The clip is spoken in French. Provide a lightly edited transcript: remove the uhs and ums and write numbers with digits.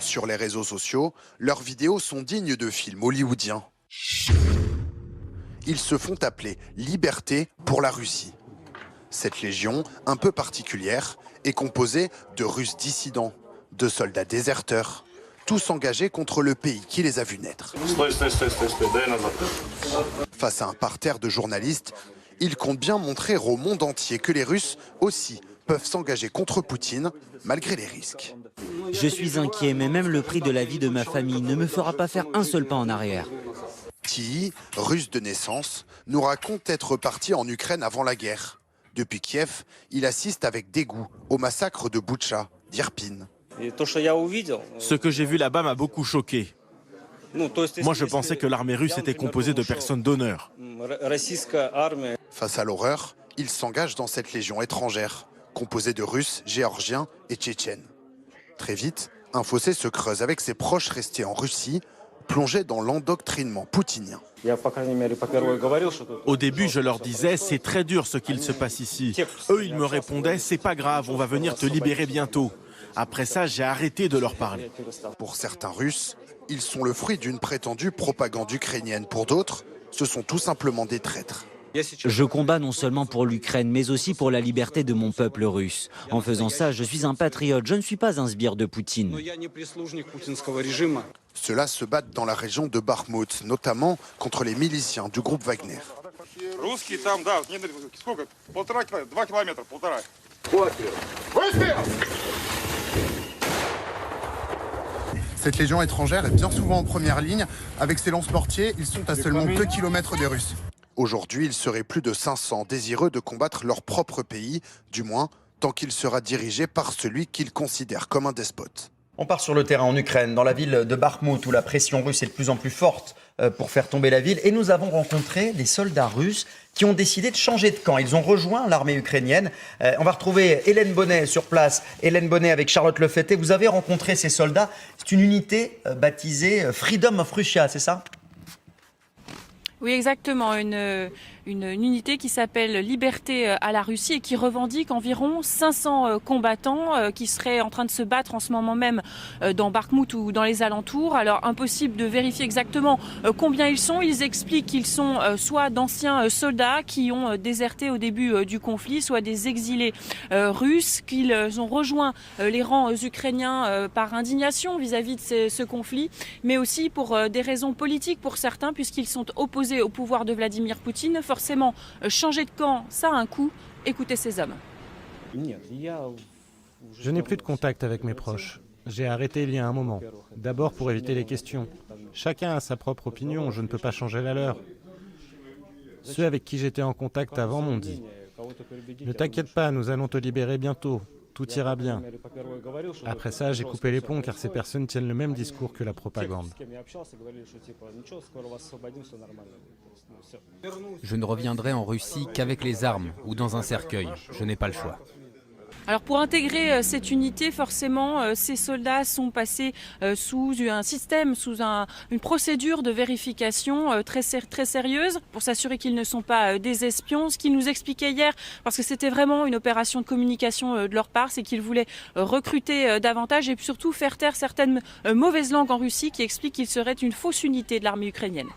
Sur les réseaux sociaux, leurs vidéos sont dignes de films hollywoodiens. Ils se font appeler Liberté pour la Russie. Cette légion, un peu particulière, est composée de Russes dissidents, de soldats déserteurs, tous engagés contre le pays qui les a vus naître. Face à un parterre de journalistes, ils comptent bien montrer au monde entier que les Russes aussi peuvent s'engager contre Poutine, malgré les risques. Je suis inquiet, mais même le prix de la vie de ma famille ne me fera pas faire un seul pas en arrière. Ti, russe de naissance, nous raconte être parti en Ukraine avant la guerre. Depuis Kiev, il assiste avec dégoût au massacre de Boutcha, d'Irpin. Ce que j'ai vu là-bas m'a beaucoup choqué. Moi, je pensais que l'armée russe était composée de personnes d'honneur. Face à l'horreur, il s'engage dans cette légion étrangère, composée de Russes, Géorgiens et Tchétchènes. Très vite, un fossé se creuse avec ses proches restés en Russie, plongés dans l'endoctrinement poutinien. Au début, je leur disais, c'est très dur ce qu'il se passe ici. Eux, ils me répondaient, c'est pas grave, on va venir te libérer bientôt. Après ça, j'ai arrêté de leur parler. Pour certains Russes, ils sont le fruit d'une prétendue propagande ukrainienne. Pour d'autres, ce sont tout simplement des traîtres. Je combats non seulement pour l'Ukraine, mais aussi pour la liberté de mon peuple russe. En faisant ça, je suis un patriote, je ne suis pas un sbire de Poutine. Ceux-là se battent dans la région de Bakhmout, notamment contre les miliciens du groupe Wagner. Cette légion étrangère est bien souvent en première ligne. Avec ses lance-mortiers, ils sont à seulement 2 km des Russes. Aujourd'hui, ils seraient plus de 500 désireux de combattre leur propre pays, du moins tant qu'il sera dirigé par celui qu'ils considèrent comme un despote. On part sur le terrain en Ukraine, dans la ville de Bakhmout, où la pression russe est de plus en plus forte pour faire tomber la ville. Et nous avons rencontré des soldats russes qui ont décidé de changer de camp. Ils ont rejoint l'armée ukrainienne. On va retrouver Hélène Bonnet sur place. Hélène Bonnet avec Charlotte Lefetté. Vous avez rencontré ces soldats. C'est une unité baptisée Freedom of Russia, c'est ça ? Oui, exactement. Une unité qui s'appelle Liberté à la Russie et qui revendique environ 500 combattants qui seraient en train de se battre en ce moment même dans Bakhmout ou dans les alentours. Alors, impossible de vérifier exactement combien ils sont. Ils expliquent qu'ils sont soit d'anciens soldats qui ont déserté au début du conflit, soit des exilés russes, qu'ils ont rejoint les rangs ukrainiens par indignation vis-à-vis de ce conflit, mais aussi pour des raisons politiques pour certains, puisqu'ils sont opposés au pouvoir de Vladimir Poutine. Forcément, changer de camp, ça a un coût. Écoutez ces hommes. Je n'ai plus de contact avec mes proches. J'ai arrêté il y a un moment. D'abord pour éviter les questions. Chacun a sa propre opinion, je ne peux pas changer la leur. Ceux avec qui j'étais en contact avant m'ont dit « Ne t'inquiète pas, nous allons te libérer bientôt. Tout ira bien. » Après ça, j'ai coupé les ponts car ces personnes tiennent le même discours que la propagande. Je ne reviendrai en Russie qu'avec les armes ou dans un cercueil. Je n'ai pas le choix. Alors pour intégrer cette unité, forcément, ces soldats sont passés sous un système, sous une procédure de vérification très sérieuse pour s'assurer qu'ils ne sont pas des espions. Ce qu'ils nous expliquaient hier, parce que c'était vraiment une opération de communication de leur part, c'est qu'ils voulaient recruter davantage et surtout faire taire certaines mauvaises langues en Russie qui expliquent qu'ils seraient une fausse unité de l'armée ukrainienne.